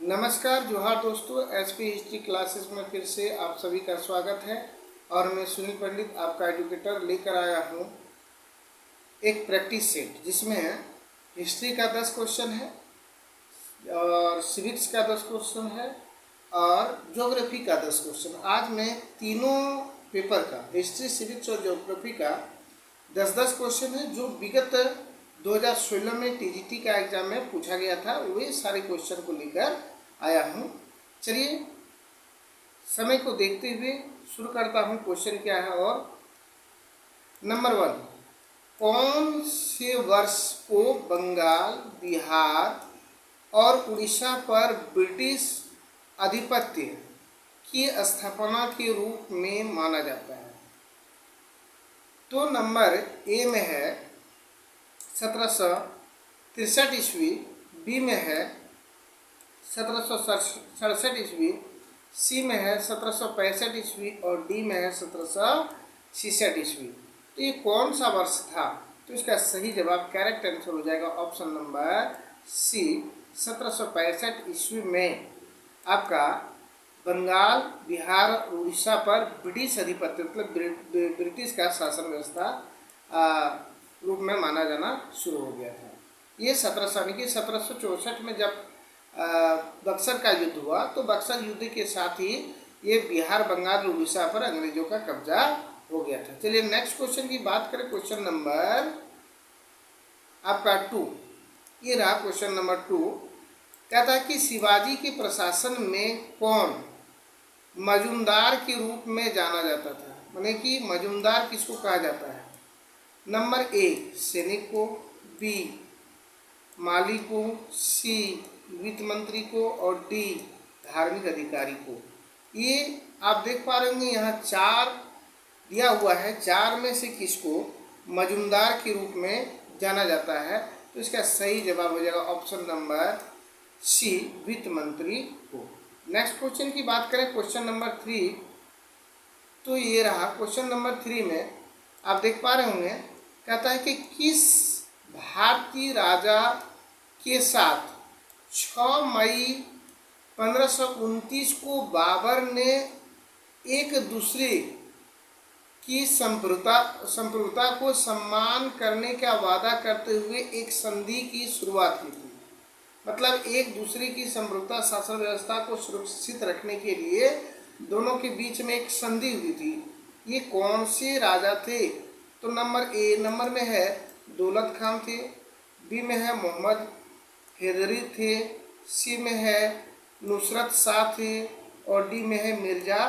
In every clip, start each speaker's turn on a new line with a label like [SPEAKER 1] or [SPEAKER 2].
[SPEAKER 1] नमस्कार जोहार दोस्तों, एसपी हिस्ट्री क्लासेस में फिर से आप सभी का स्वागत है। और मैं सुनील पंडित आपका एजुकेटर लेकर आया हूँ एक प्रैक्टिस सेट जिसमें हिस्ट्री का 10 क्वेश्चन है और सिविक्स का 10 क्वेश्चन है और ज्योग्राफी का 10 क्वेश्चन। आज मैं तीनों पेपर का हिस्ट्री, सिविक्स और ज्योग्राफी का 10-10 क्वेश्चन है जो विगत 2016 में टीजीटी का एग्जाम में पूछा गया था, वे सारे क्वेश्चन को लेकर आया हूँ। चलिए समय को देखते हुए शुरू करता हूँ। क्वेश्चन क्या है और नंबर 1, कौन से वर्ष को बंगाल, बिहार और उड़ीसा पर ब्रिटिश आधिपत्य की स्थापना के रूप में माना जाता है? तो नंबर ए में है 1763 ईस्वी, बी में है 1767 ईस्वी, सी में है 1765 ईस्वी और डी में है 1766 ईस्वी। तो ये कौन सा वर्ष था? तो इसका सही जवाब करेक्ट आंसर हो जाएगा ऑप्शन नंबर सी, 1765 ईस्वी में आपका बंगाल, बिहार और उड़ीसा पर ब्रिटिश आधिपत्य मतलब ब्रिटिश का शासन व्यवस्था रूप में माना जाना शुरू हो गया था। ये 1764 में जब बक्सर का युद्ध हुआ तो बक्सर युद्ध के साथ ही ये बिहार, बंगाल और उड़ीसा पर अंग्रेजों का कब्जा हो गया था। चलिए नेक्स्ट क्वेश्चन की बात करें। क्वेश्चन नंबर आपका 2, ये रहा क्वेश्चन नंबर 2। कहता है कि शिवाजी के प्रशासन में कौन मजूमदार के रूप में जाना जाता था? माने कि मजूमदार किसको कहा जाता है? नंबर ए सैनिक को, बी माली को, सी वित्त मंत्री को और डी धार्मिक अधिकारी को। ये आप देख पा रहे होंगे यहाँ 4 दिया हुआ है, 4 में से किसको मजूमदार के रूप में जाना जाता है? तो इसका सही जवाब हो जाएगा ऑप्शन नंबर सी, वित्त मंत्री को। नेक्स्ट क्वेश्चन की बात करें, क्वेश्चन नंबर 3। तो ये रहा क्वेश्चन नंबर 3 में आप देख पा रहे होंगे, कहता है कि किस भारतीय राजा के साथ 6 मई 1529 को बाबर ने एक दूसरे की संप्रभुता को सम्मान करने का वादा करते हुए एक संधि की शुरुआत की थी? मतलब एक दूसरे की संप्रभुता शासन व्यवस्था को सुरक्षित रखने के लिए दोनों के बीच में एक संधि हुई थी। ये कौन से राजा थे? तो नंबर ए नंबर में है दौलत खान थे, बी में है मोहम्मद हैदरी थे, सी में है नुसरत शाह थे और डी में है मिर्जा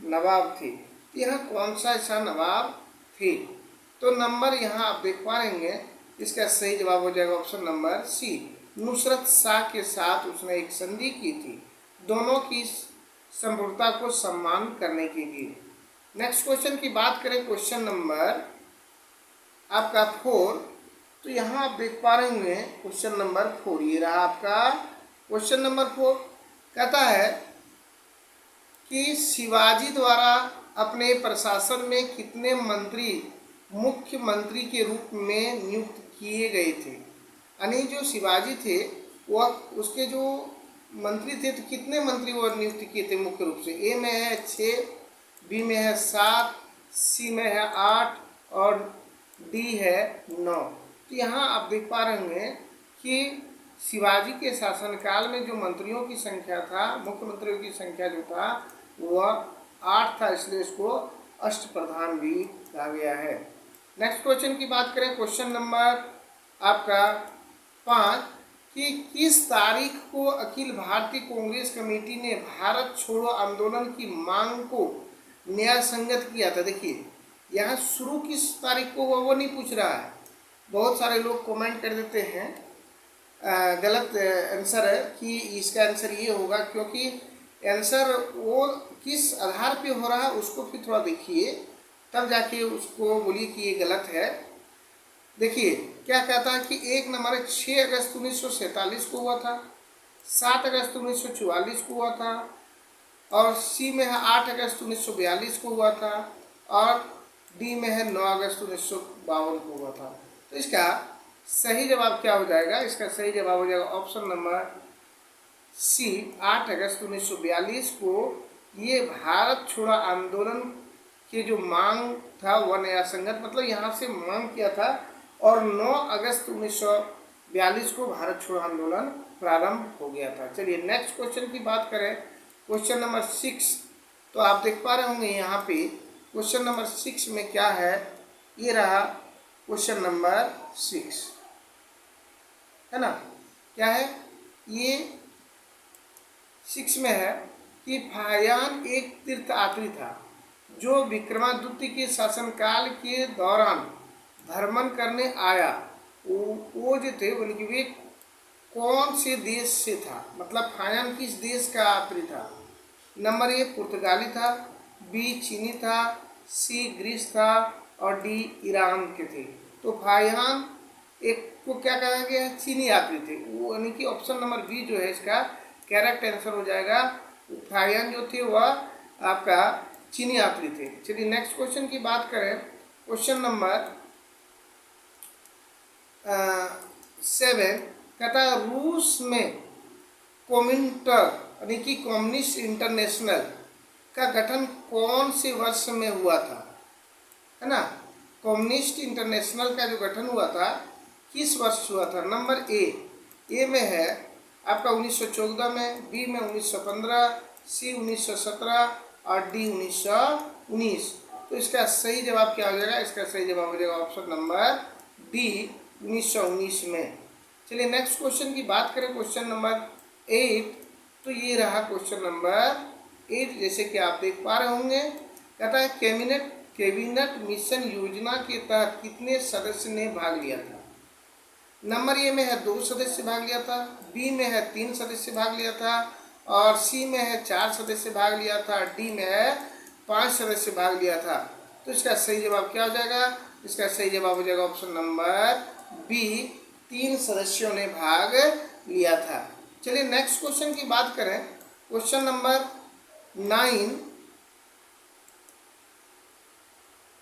[SPEAKER 1] नवाब थे। यह कौन सा ऐसा नवाब थे? तो नंबर यहाँ आप देख पाएंगे, इसका सही जवाब हो जाएगा option number C, Nusrat Shah के साथ उसने एक संधि की थी दोनों की संप्रभुता को सम्मान करने के लिए। नेक्स्ट क्वेश्चन की बात करें, क्वेश्चन नंबर आपका 4। तो यहाँ आप देख पा रहे होंगे क्वेश्चन नंबर 4, ये रहा आपका क्वेश्चन नंबर 4। कहता है कि शिवाजी द्वारा अपने प्रशासन में कितने मंत्री मुख्यमंत्री के रूप में नियुक्त किए गए थे? यानी जो शिवाजी थे वह उसके जो मंत्री थे तो कितने मंत्री वो नियुक्त किए थे मुख्य रूप से? ए में है 6, बी में है 7, सी में है 8 और डी है 9। तो यहाँ आप देख पा रहे होंगे कि शिवाजी के शासनकाल में जो मंत्रियों की संख्या था, मुख्यमंत्रियों की संख्या जो था वह 8 था, इसलिए इसको अष्टप्रधान भी कहा गया है। नेक्स्ट क्वेश्चन की बात करें, क्वेश्चन नंबर आपका 5 कि किस तारीख को अखिल भारतीय कांग्रेस कमेटी ने भारत छोड़ो आंदोलन की मांग को न्याय संगत किया था? देखिए यहाँ शुरू किस तारीख को वो नहीं पूछ रहा है। बहुत सारे लोग कमेंट कर देते हैं गलत आंसर है कि इसका आंसर ये होगा, क्योंकि आंसर वो किस आधार पे हो रहा है उसको फिर थोड़ा देखिए, तब जाके उसको बोलिए कि ये गलत है। देखिए क्या कहता है कि एक नंबर 6 अगस्त 1947 को हुआ था, 7 अगस्त 1944 को हुआ था और सी में है 8 अगस्त 1942 को हुआ था और डी में है 9 अगस्त 1952 को हुआ था। तो इसका सही जवाब क्या हो जाएगा? इसका सही जवाब हो जाएगा ऑप्शन नंबर सी 8 अगस्त 1942 को ये भारत छोड़ो आंदोलन के जो मांग था वह नया संगत मतलब यहाँ से मांग किया था और 9 अगस्त 1942 को भारत छोड़ो आंदोलन प्रारंभ हो गया था। चलिए नेक्स्ट क्वेश्चन की बात करें, क्वेश्चन नंबर 6। तो आप देख पा रहे होंगे यहाँ पे क्वेश्चन नंबर 6 में क्या है, ये रहा क्वेश्चन नंबर 6 है ना। क्या है ये 6 में है कि फाहियान एक तीर्थयात्री था जो विक्रमादित्य के शासनकाल के दौरान भ्रमण करने आया। वो जो थे उनकी वे कौन से देश से था, मतलब फाहियान किस देश का यात्री था। नंबर ए पुर्तगाली था, बी चीनी था, सी ग्रीस था और डी ईरान के थे। तो फाहियान एक को क्या कहा गया है, चीनी यात्री थे। वो यानी कि ऑप्शन नंबर बी जो है इसका करेक्ट आंसर हो जाएगा। फाहियान जो थे वह आपका चीनी यात्री थे। चलिए नेक्स्ट क्वेश्चन की बात करें, क्वेश्चन नंबर 7 कहता है रूस में कोमिंटर यानी कि कम्युनिस्ट इंटरनेशनल का गठन कौन से वर्ष में हुआ था, है ना। कम्युनिस्ट इंटरनेशनल का जो गठन हुआ था किस वर्ष हुआ था। नंबर ए में है आपका 1914 में, बी में 1915, सी 1917 और डी 1919। तो इसका सही जवाब क्या हो जाएगा, इसका सही जवाब हो जाएगा ऑप्शन नंबर डी 1919 में। चलिए नेक्स्ट क्वेश्चन की बात करें, क्वेश्चन नंबर 8। तो ये रहा क्वेश्चन नंबर 8, जैसे कि आप देख पा रहे होंगे। कहता है कैबिनेट मिशन योजना के तहत कितने सदस्य ने भाग लिया था। नंबर ए में है 2 सदस्य भाग लिया था, बी में है 3 सदस्य भाग लिया था और सी में है 4 सदस्य भाग लिया था, डी में है 5 सदस्य भाग लिया था। तो इसका सही जवाब क्या हो जाएगा, इसका सही जवाब हो जाएगा ऑप्शन नंबर बी, 3 सदस्यों ने भाग लिया था। चलिए नेक्स्ट क्वेश्चन की बात करें, क्वेश्चन नंबर 9।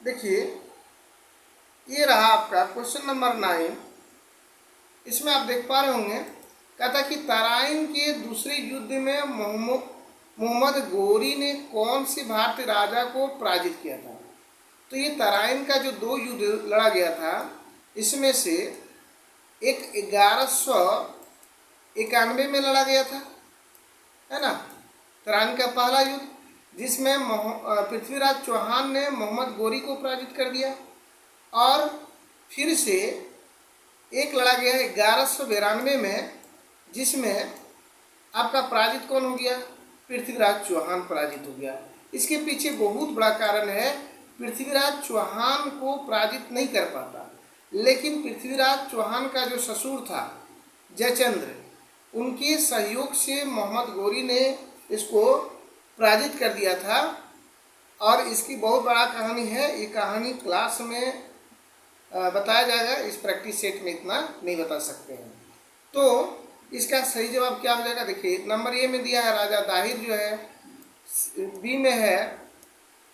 [SPEAKER 1] देखिए ये रहा आपका क्वेश्चन नंबर 9। इसमें आप देख पा रहे होंगे, कहता कि तराइन के दूसरे युद्ध में मोहम्मद गोरी ने कौन से भारतीय राजा को पराजित किया था। तो ये तराइन का जो 2 युद्ध लड़ा गया था, इसमें से एक 1191 में लड़ा गया था, है ना, तराइन का पहला युद्ध, जिसमें पृथ्वीराज चौहान ने मोहम्मद गोरी को पराजित कर दिया। और फिर से एक लड़ा गया 1192 में, जिसमें आपका पराजित कौन हो गया, पृथ्वीराज चौहान पराजित हो गया। इसके पीछे बहुत बड़ा कारण है, पृथ्वीराज चौहान को पराजित नहीं कर पाता, लेकिन पृथ्वीराज चौहान का जो ससुर था जयचंद्र, उनके सहयोग से मोहम्मद गोरी ने इसको पराजित कर दिया था। और इसकी बहुत बड़ा कहानी है, ये कहानी क्लास में बताया जाएगा, इस प्रैक्टिस सेट में इतना नहीं बता सकते हैं। तो इसका सही जवाब क्या हो जाएगा, देखिए नंबर ए में दिया है राजा दाहिर जो है, बी में है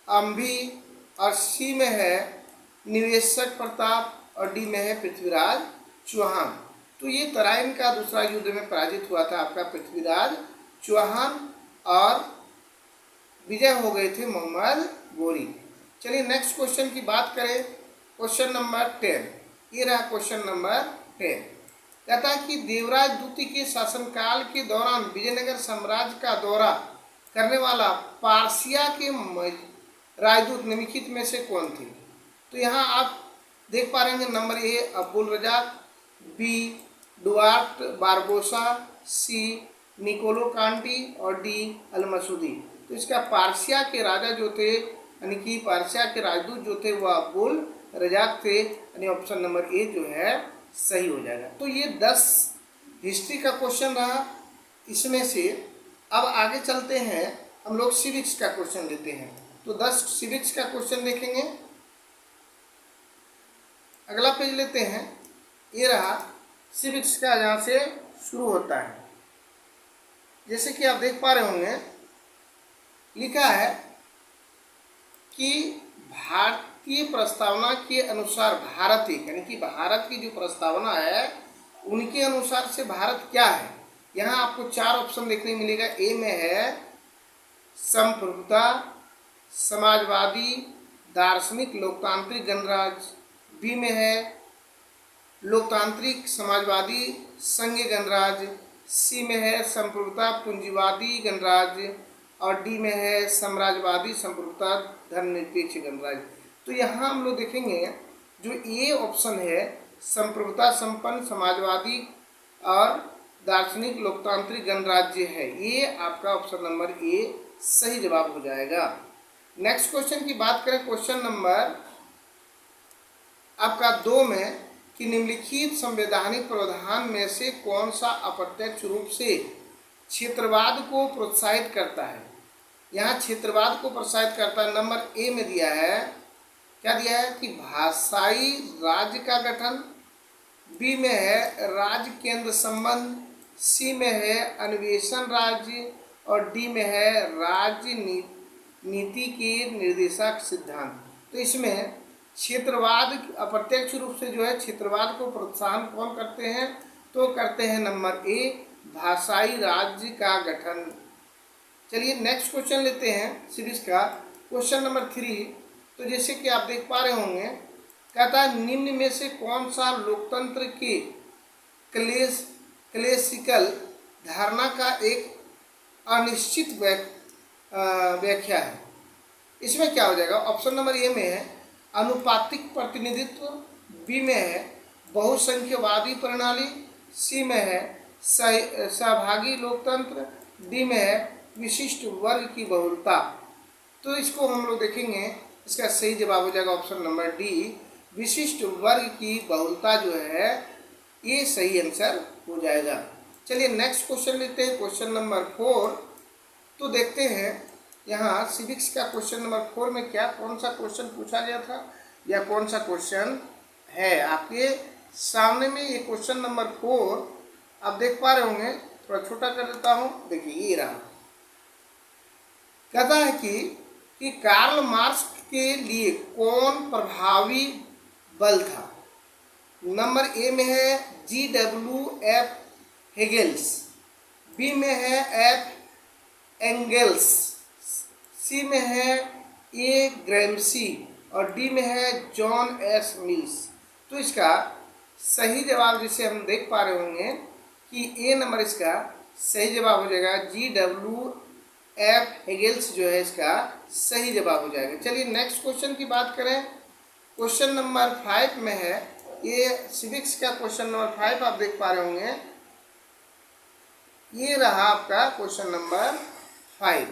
[SPEAKER 1] अम्भी और सी में है निवेशक प्रताप और डी में है पृथ्वीराज चौहान। तो ये तराइन का दूसरा युद्ध में पराजित हुआ था आपका पृथ्वीराज चौहान और विजय हो गए थे मोहम्मद गोरी। चलिए नेक्स्ट क्वेश्चन की बात करें, क्वेश्चन नंबर 10। ये रहा क्वेश्चन नंबर 10। कहता है कि देवराज द्वितीय के शासनकाल के दौरान विजयनगर साम्राज्य का दौरा करने वाला पारसिया के राजदूत निम्नलिखित में से कौन थे। तो यहाँ आप देख पा रहे हैं, number A Abdul Razzaq, B Duarte Barbosa, C Niccolo Conti और डी अल मसूदी। तो इसका पारसिया के राजा जो थे, यानी कि पारसिया के राजदूत जो थे वह अब्दुल रजाक थे, यानी ऑप्शन नंबर ए जो है सही हो जाएगा। तो ये 10 हिस्ट्री का क्वेश्चन रहा। इसमें से अब आगे चलते हैं, हम लोग सिविक्स का क्वेश्चन लेते हैं। तो 10 सिविक्स का क्वेश्चन देखेंगे। अगला पेज लेते हैं, ये रहा सिविक्स का, यहाँ से शुरू होता है। जैसे कि आप देख पा रहे होंगे, लिखा है कि भारतीय प्रस्तावना के अनुसार भारत एक, यानी कि भारत की जो प्रस्तावना है उनके अनुसार से भारत क्या है। यहाँ आपको 4 ऑप्शन देखने मिलेगा। ए में है संप्रभुता, समाजवादी, दार्शनिक, लोकतांत्रिक, गणराज्य। बी में है लोकतांत्रिक, समाजवादी, संघीय गणराज्य। सी में है संप्रभुता, पूंजीवादी गणराज्य। और डी में है साम्राज्यवादी, संप्रभुता, धर्मनिरपेक्ष गणराज्य। तो यहाँ हम लोग देखेंगे जो ए ऑप्शन है संप्रभुता संपन्न, समाजवादी और दार्शनिक, लोकतांत्रिक, गणराज्य है, ये आपका ऑप्शन नंबर ए सही जवाब हो जाएगा। नेक्स्ट क्वेश्चन की बात करें, क्वेश्चन नंबर आपका 2 में कि निम्नलिखित संवैधानिक प्रावधान में से कौन सा अप्रत्यक्ष रूप से क्षेत्रवाद को प्रोत्साहित करता है। यहाँ क्षेत्रवाद को प्रोत्साहित करता है। नंबर ए में दिया है, क्या दिया है कि भाषाई राज्य का गठन। बी में है राज्य केंद्र संबंध। सी में है अन्वेषण राज्य। और डी में है राज्य नीति के निर्देशक सिद्धांत। तो इसमें क्षेत्रवाद अप्रत्यक्ष रूप से जो है क्षेत्रवाद को प्रोत्साहन कौन करते हैं, तो करते हैं नंबर ए भाषाई राज्य का गठन। चलिए नेक्स्ट क्वेश्चन लेते हैं सीरीज का, क्वेश्चन नंबर 3। तो जैसे कि आप देख पा रहे होंगे, कहता है निम्न में से कौन सा लोकतंत्र के क्लेसिकल धारणा का एक अनिश्चित व्याख्या है। इसमें क्या हो जाएगा, ऑप्शन नंबर ए में है अनुपातिक प्रतिनिधित्व। बी में है बहुसंख्यवादी प्रणाली। सी में है सहभागी लोकतंत्र। डी में है विशिष्ट वर्ग की बहुलता। तो इसको हम लोग देखेंगे, इसका सही जवाब हो जाएगा ऑप्शन नंबर डी विशिष्ट वर्ग की बहुलता जो है ये सही आंसर हो जाएगा। चलिए नेक्स्ट क्वेश्चन लेते हैं, क्वेश्चन नंबर 4। तो देखते हैं यहाँ सिविक्स का क्वेश्चन नंबर 4 में क्या कौन सा क्वेश्चन पूछा गया था या कौन सा क्वेश्चन है आपके सामने में। ये क्वेश्चन नंबर 4 आप देख पा रहे होंगे, थोड़ा छोटा कर देता हूँ, देखिए ये रहा। कहता है कि कार्ल मार्क्स के लिए कौन प्रभावी बल था। नंबर ए में है GW.F. हेगेल्स। बी में है F. एंगेल्स। सी में है ए. ग्रैम्सी। और डी में है जॉन एस. मिल्स। तो इसका सही जवाब जिसे हम देख पा रहे होंगे कि ए नंबर इसका सही जवाब हो जाएगा। GW.F. हेगेल्स जो है इसका सही जवाब हो जाएगा। चलिए नेक्स्ट क्वेश्चन की बात करें, क्वेश्चन नंबर 5 में है, ये सिविक्स का क्वेश्चन नंबर 5 आप देख पा रहे होंगे। ये रहा आपका क्वेश्चन नंबर 5।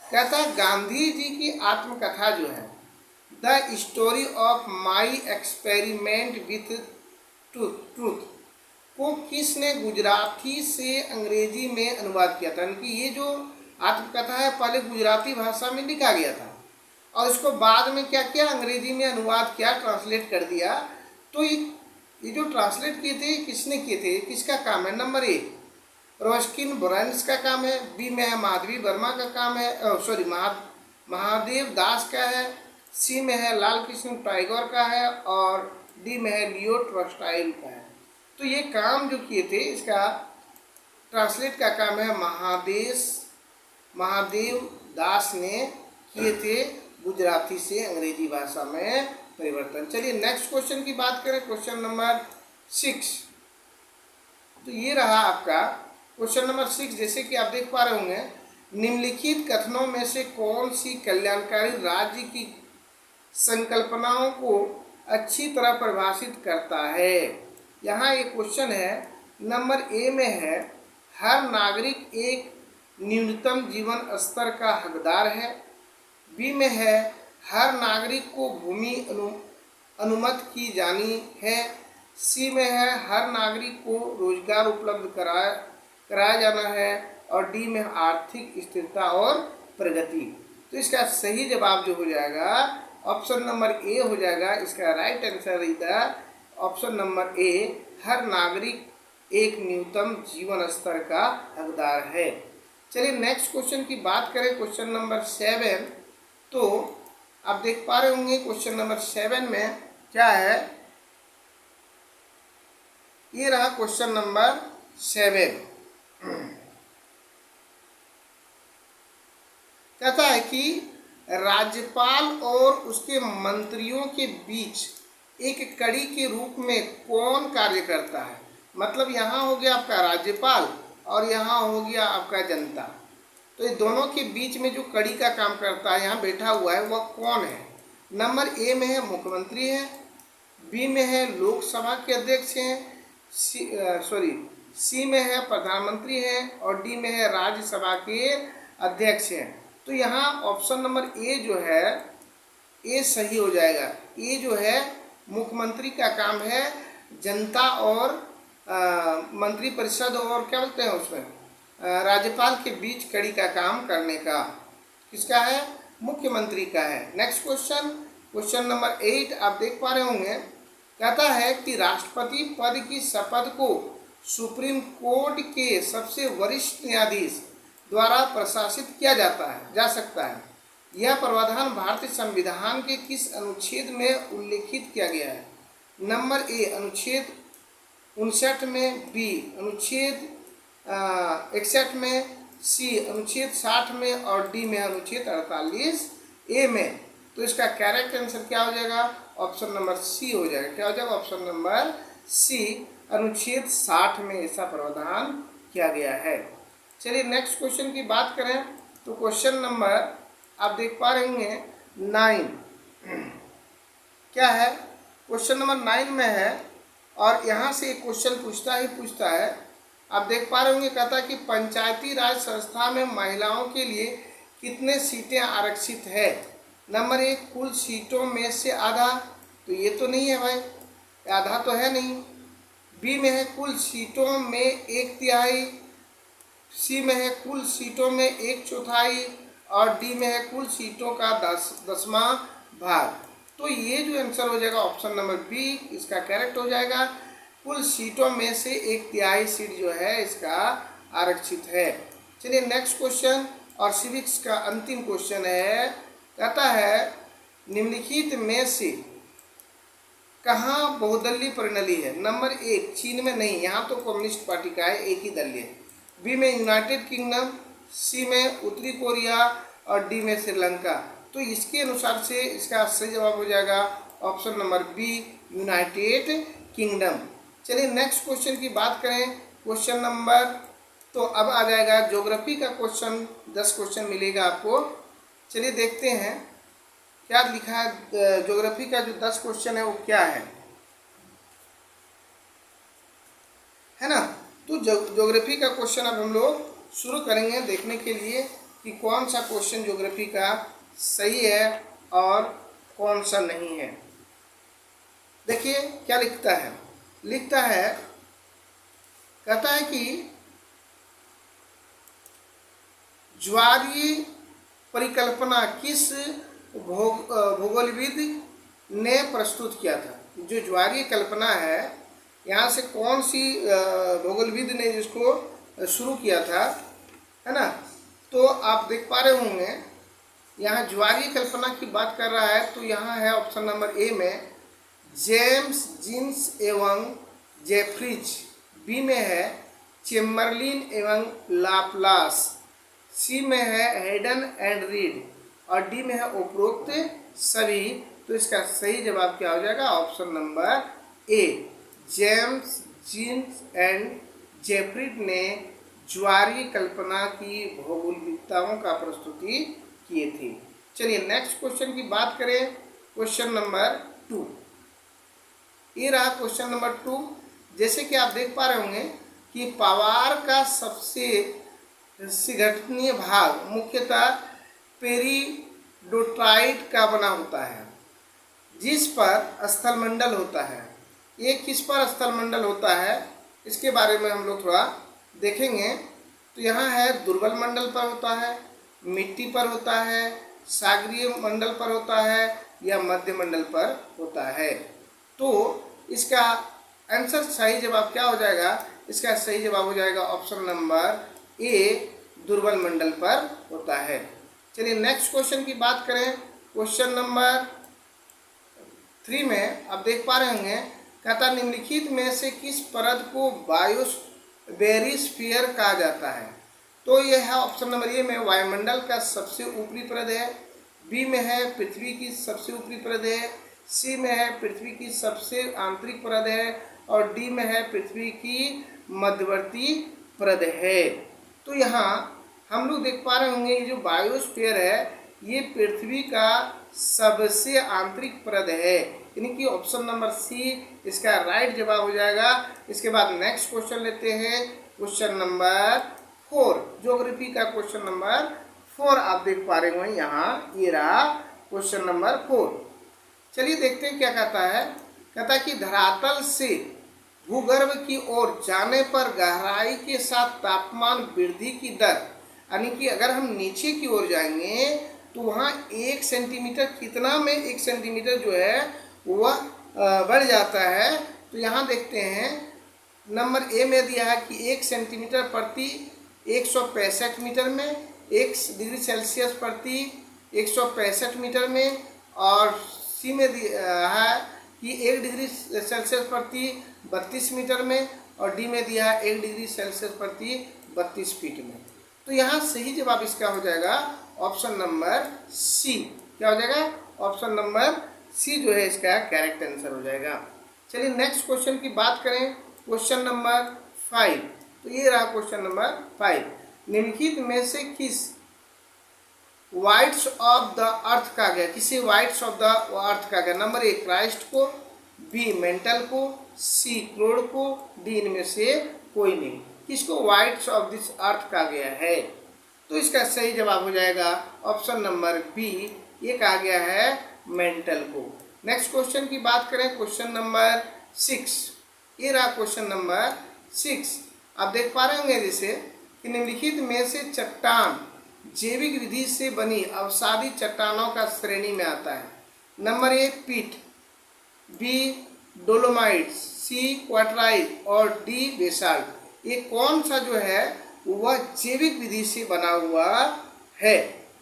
[SPEAKER 1] कहता है गांधी जी की आत्मकथा जो है the story of my experiment with truth को किसने गुजराती से अंग्रेजी में अनुवाद किया था। कि ये जो आत्मकथा है पहले गुजराती भाषा में लिखा गया था और इसको बाद में क्या किया, अंग्रेजी में अनुवाद किया, ट्रांसलेट कर दिया। तो ये जो ट्रांसलेट किए थे किसने किए थे, किसका काम है। नंबर ए रस्किन ब्रांड्स का काम है। बी में है माधवी वर्मा का काम है, महादेव दास का है। सी में है लाल कृष्ण टैगोर का है। और डी में है लियो टॉल्स्टॉय का है। तो ये काम जो किए थे इसका ट्रांसलेट का काम है महादेव दास ने किए थे, गुजराती से अंग्रेजी भाषा में परिवर्तन। चलिए नेक्स्ट क्वेश्चन की बात करें, क्वेश्चन नंबर 6। तो ये रहा आपका क्वेश्चन नंबर 6। जैसे कि आप देख पा रहे होंगे, निम्नलिखित कथनों में से कौन सी कल्याणकारी राज्य की संकल्पनाओं को अच्छी तरह परिभाषित करता है। यहाँ एक क्वेश्चन है, नंबर ए में है हर नागरिक एक न्यूनतम जीवन स्तर का हकदार है। बी में है हर नागरिक को भूमि अनुमत की जानी है। सी में है हर नागरिक को रोजगार उपलब्ध कराया जाना है। और डी में आर्थिक स्थिरता और प्रगति। तो इसका सही जवाब जो हो जाएगा ऑप्शन नंबर ए हो जाएगा। इसका राइट आंसर इधर ऑप्शन नंबर ए हर नागरिक एक न्यूनतम जीवन स्तर का हकदार है। चलिए नेक्स्ट क्वेश्चन की बात करें, क्वेश्चन नंबर 7। तो आप देख पा रहे होंगे क्वेश्चन नंबर 7 में क्या है, ये रहा क्वेश्चन नंबर 7। कहता है कि राज्यपाल और उसके मंत्रियों के बीच एक कड़ी के रूप में कौन कार्य करता है। मतलब यहाँ हो गया आपका राज्यपाल और यहाँ हो गया आपका जनता। तो ये दोनों के बीच में जो कड़ी का काम करता है, यहाँ बैठा हुआ है, वह कौन है। नंबर ए में है मुख्यमंत्री है, बी में है लोकसभा के अध्यक्ष हैं, सी में है प्रधानमंत्री है और डी में है राज्यसभा के अध्यक्ष हैं। तो यहाँ ऑप्शन नंबर ए जो है ए सही हो जाएगा। ए जो है मुख्यमंत्री का काम है जनता और मंत्री परिषद और क्या बोलते हैं उसमें राज्यपाल के बीच कड़ी का काम करने का। किसका है? मुख्यमंत्री का है। नेक्स्ट क्वेश्चन, क्वेश्चन नंबर 8 आप देख पा रहे होंगे। कहता है कि राष्ट्रपति पद की शपथ को सुप्रीम कोर्ट के सबसे वरिष्ठ न्यायाधीश द्वारा प्रशासित किया जा सकता है। यह प्रावधान भारतीय संविधान के किस अनुच्छेद में उल्लेखित किया गया है? नंबर ए अनुच्छेद 59 में, बी अनुच्छेद 61 में, सी अनुच्छेद 60 में और डी में अनुच्छेद 48 ए में। तो इसका करेक्ट आंसर क्या हो जाएगा? ऑप्शन नंबर सी हो जाएगा। क्या हो जाएगा? ऑप्शन नंबर सी, अनुच्छेद 60 में ऐसा प्रावधान किया गया है। चलिए नेक्स्ट क्वेश्चन की बात करें तो क्वेश्चन नंबर आप देख पा रहे होंगे 9 क्या है? क्वेश्चन नंबर 9 में है और यहाँ से एक क्वेश्चन पूछता है। आप देख पा रहे होंगे, कहता है कि पंचायती राज संस्था में महिलाओं के लिए कितने सीटें आरक्षित है? नंबर 1 कुल सीटों में से आधा, तो ये तो नहीं है भाई, आधा तो है नहीं। बी में है कुल सीटों में 1/3, सी में है कुल सीटों में 1/4 और डी में है कुल सीटों का 10वां भाग। तो ये जो आंसर हो जाएगा ऑप्शन नंबर बी, इसका करेक्ट हो जाएगा। कुल सीटों में से 1/3 सीट जो है इसका आरक्षित है। चलिए नेक्स्ट क्वेश्चन और सिविक्स का अंतिम क्वेश्चन है। कहता है निम्नलिखित में से कहाँ बहुदलीय प्रणाली है? नंबर 1 चीन में नहीं, यहाँ तो कम्युनिस्ट पार्टी का है, एक ही दल है। बी में यूनाइटेड किंगडम, सी में उत्तरी कोरिया और डी में श्रीलंका। तो इसके अनुसार से इसका सही जवाब हो जाएगा option number B, United Kingdom. चलिए नेक्स्ट क्वेश्चन की बात करें। क्वेश्चन नंबर तो अब आ जाएगा ज्योग्राफी का क्वेश्चन, 10 क्वेश्चन मिलेगा आपको। चलिए देखते हैं क्या लिखा है। ज्योग्राफी का जो 10 क्वेश्चन है वो क्या है ना। तो ज्योग्राफी का क्वेश्चन अब हम लोग शुरू करेंगे देखने के लिए कि कौन सा क्वेश्चन ज्योग्राफी का सही है और कौन सा नहीं है। देखिए क्या लिखता है। लिखता है, कहता है कि ज्वारीय परिकल्पना किस भूगोलविद ने प्रस्तुत किया था? जो ज्वारीय कल्पना है, यहाँ से कौन सी भूगोलविद ने जिसको शुरू किया था, है ना। तो आप देख पा रहे होंगे यहाँ ज्वारीय कल्पना की बात कर रहा है। तो यहाँ है ऑप्शन नंबर ए में जेम्स जीन्स एवं जेफ्रीज, बी में है चेम्बरलिन एवं लाप्लास, सी में है हेडन एंड रीड और डी में है उपरोक्त सभी। तो इसका सही जवाब क्या हो जाएगा? Option number A, James Jeans and Jeffreys ने ज्वारीय कल्पना की भौगोलिकताओं का प्रस्तुति किए थे। चलिए नेक्स्ट क्वेश्चन की बात करें। क्वेश्चन नंबर 2 ये रहा। क्वेश्चन नंबर 2 जैसे कि आप देख पा रहे होंगे कि पवार का सबसे संगठनीय भाग मुख्यतः पेरिडोटाइट का बना होता है जिस पर स्थलमंडल होता है। ये किस पर स्थलमंडल होता है इसके बारे में हम लोग थोड़ा देखेंगे। तो यहाँ है दुर्बल मंडल पर होता है, मिट्टी पर होता है, सागरीय मंडल पर होता है या मध्य मंडल पर होता है। तो इसका आंसर सही जवाब क्या हो जाएगा? इसका सही जवाब हो जाएगा ऑप्शन नंबर ए, दुर्बल मंडल पर होता है। चलिए नेक्स्ट क्वेश्चन की बात करें। क्वेश्चन नंबर 3 में आप देख पा रहे होंगे, कहता निम्नलिखित में से किस परत को बायोस्फीयर कहा जाता है? तो यह है ऑप्शन नंबर ए में वायुमंडल का सबसे ऊपरी परत है, बी में है पृथ्वी की सबसे ऊपरी परत है, सी में है पृथ्वी की सबसे आंतरिक परत है और डी में है पृथ्वी की मध्यवर्ती परत है। तो यहाँ हम लोग देख पा रहे होंगे ये जो बायोस्फीयर है ये पृथ्वी का सबसे आंतरिक परत है, यानी कि ऑप्शन नंबर सी इसका राइट जवाब हो जाएगा। इसके बाद नेक्स्ट क्वेश्चन लेते हैं, क्वेश्चन नंबर 4, ज्योग्राफी का क्वेश्चन नंबर 4 आप देख पा रहे होंगे यहाँ, ये रहा क्वेश्चन नंबर 4। चलिए देखते हैं क्या कहता है। कहता है कि धरातल से भूगर्भ की ओर जाने पर गहराई के साथ तापमान वृद्धि की दर, यानी कि अगर हम नीचे की ओर जाएंगे तो वहाँ 1 सेंटीमीटर कितना में 1 सेंटीमीटर जो है वह बढ़ जाता है। तो यहाँ देखते हैं नंबर ए में दिया है कि 1 सेंटीमीटर प्रति 165 मीटर में, 1 डिग्री सेल्सियस प्रति 165 मीटर में, और सी में दिया है कि 1 डिग्री सेल्सियस प्रति 32 मीटर में, और डी में दिया है 1 डिग्री सेल्सियस प्रति 32 फीट में। तो यहाँ सही जवाब इसका हो जाएगा ऑप्शन नंबर सी। क्या हो जाएगा? ऑप्शन नंबर सी जो है इसका करेक्ट आंसर हो जाएगा। चलिए नेक्स्ट क्वेश्चन की बात करें, क्वेश्चन नंबर 5। तो ये रहा क्वेश्चन नंबर 5। निम्नलिखित में से किस वाइट्स ऑफ द अर्थ का गया, किसी वाइट्स ऑफ द अर्थ का गया? नंबर ए क्राइस्ट को, बी मेंटल को, सी क्लोड को, डी इनमें से कोई नहीं। किसको वाइट्स ऑफ दिस अर्थ का गया है? तो इसका सही जवाब हो जाएगा ऑप्शन नंबर बी, ये कहा गया है मेंटल को। नेक्स्ट क्वेश्चन की बात करें, क्वेश्चन नंबर 6। ये रहा क्वेश्चन नंबर 6। आप देख पा रहे होंगे जैसे कि निम्नलिखित में से चट्टान जैविक विधि से बनी अवसादी चट्टानों का श्रेणी में आता है। नंबर ए पीट, बी डोलोमाइट, सी क्वार्टराइट और डी बेसाल्ट। ये कौन सा जो है वह जैविक विधि से बना हुआ है?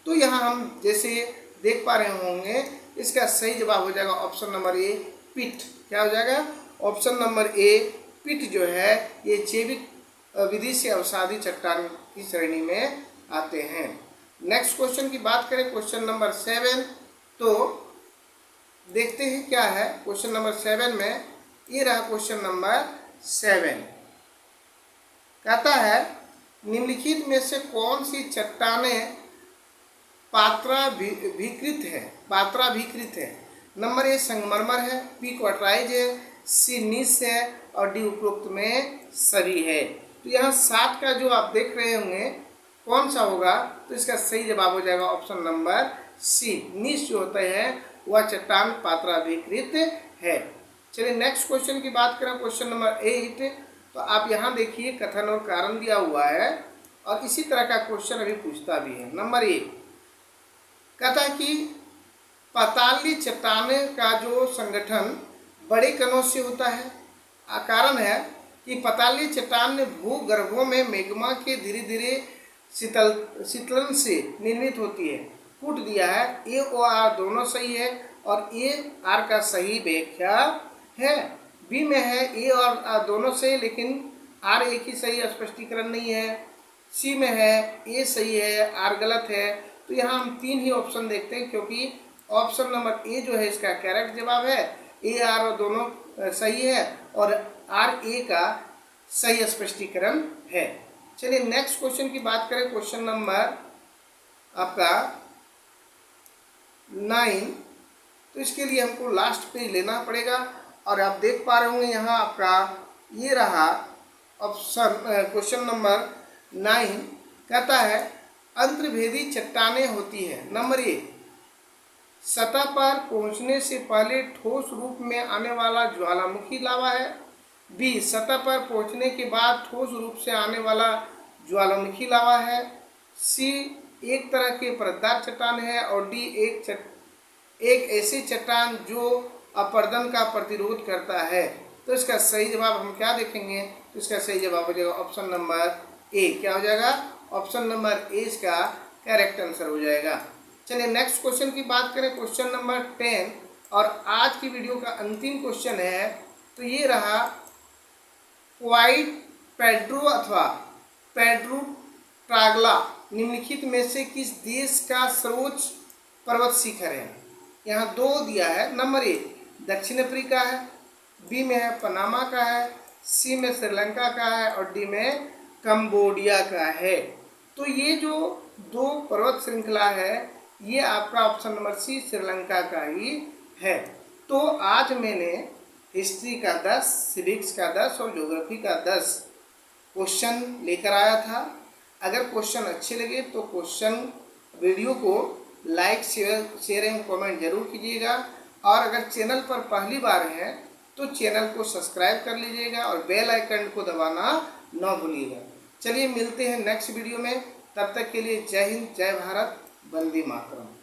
[SPEAKER 1] तो यहाँ हम जैसे देख पा रहे होंगे इसका सही जवाब हो जाएगा ऑप्शन नंबर ए पीट। क्या हो जाएगा? ऑप्शन नंबर ए पीट जो है ये जैविक विधि से अवसादी चट्टान की श्रेणी में आते हैं। नेक्स्ट क्वेश्चन की बात करें, क्वेश्चन नंबर 7। तो देखते हैं क्या है क्वेश्चन नंबर 7 में। ये रहा क्वेश्चन नंबर 7। कहता है निम्नलिखित में से कौन सी चट्टानें पात्राभिकृत है? पात्राभिकृत है। नंबर ए संगमरमर है, बी क्वार्टराइज है, सी नीस है और डी उपरोक्त में सभी है। तो यहाँ 7 का जो आप देख रहे होंगे कौन सा होगा? तो इसका सही जवाब हो जाएगा ऑप्शन नंबर सी, नीस जो होता है वह चट्टान पात्राभिकृत है। चलिए नेक्स्ट क्वेश्चन की बात करें, क्वेश्चन नंबर 8। तो आप यहाँ देखिए कथन और कारण दिया हुआ है और इसी तरह का क्वेश्चन अभी पूछता भी है। नंबर 1 कहता है कि पातालीय चट्टानें का जो संगठन बड़े कणों से होता है। कारण है कि पातालीय चट्टान भूगर्भों में मैग्मा के धीरे धीरे शीतलन से निर्मित होती है। कूट दिया है, ए और आर दोनों सही है और ए आर का सही व्याख्या है। बी में है ए और आर दोनों सही लेकिन आर एक ही सही स्पष्टीकरण नहीं है। सी में है ए सही है आर गलत है। तो यहाँ हम 3 ही ऑप्शन देखते हैं क्योंकि ऑप्शन नंबर ए जो है इसका करेक्ट जवाब है। ए आर और दोनों सही है और आर ए का सही स्पष्टीकरण है। चलिए नेक्स्ट क्वेश्चन की बात करें, क्वेश्चन नंबर आपका 9। तो इसके लिए हमको लास्ट पेज लेना पड़ेगा और आप देख पा रहे होंगे यहाँ आपका ये रहा ऑप्शन क्वेश्चन नंबर 9। कहता है अंतर्भेदी चट्टानें होती है। नंबर ए सतह पर पहुँचने से पहले ठोस रूप में आने वाला ज्वालामुखी लावा है, बी सतह पर पहुँचने के बाद ठोस रूप से आने वाला ज्वालामुखी लावा है, सी एक तरह के परतदार चट्टान है और डी एक ऐसी चट्टान जो अपरदन का प्रतिरोध करता है। तो इसका सही जवाब हम क्या देखेंगे? तो इसका सही जवाब हो जाएगा ऑप्शन नंबर ए। क्या हो जाएगा? ऑप्शन नंबर ए इसका करेक्ट आंसर हो जाएगा। चलिए नेक्स्ट क्वेश्चन की बात करें, क्वेश्चन नंबर 10 और आज की वीडियो का अंतिम क्वेश्चन है। तो ये रहा क्वाइट पेड्रो अथवा पेड्रो ट्रागला निम्नलिखित में से किस देश का सर्वोच्च पर्वत शिखर है? यहाँ दो दिया है। नंबर ए दक्षिण अफ्रीका है, बी में है पनामा का है, सी में श्रीलंका का है और डी में कंबोडिया का है। तो ये जो दो पर्वत श्रृंखला है ये आपका ऑप्शन नंबर सी श्रीलंका का ही है। तो आज मैंने हिस्ट्री का 10, सिविक्स का 10 और ज्योग्राफी का 10 क्वेश्चन लेकर आया था। अगर क्वेश्चन अच्छे लगे तो वीडियो को लाइक शेयर एंड कमेंट जरूर कीजिएगा और अगर चैनल पर पहली बार हैं तो चैनल को सब्सक्राइब कर लीजिएगा और बेल आइकन को दबाना न भूलिएगा। चलिए मिलते हैं नेक्स्ट वीडियो में, तब तक के लिए जय हिंद, जय भारत, वंदे मातरम।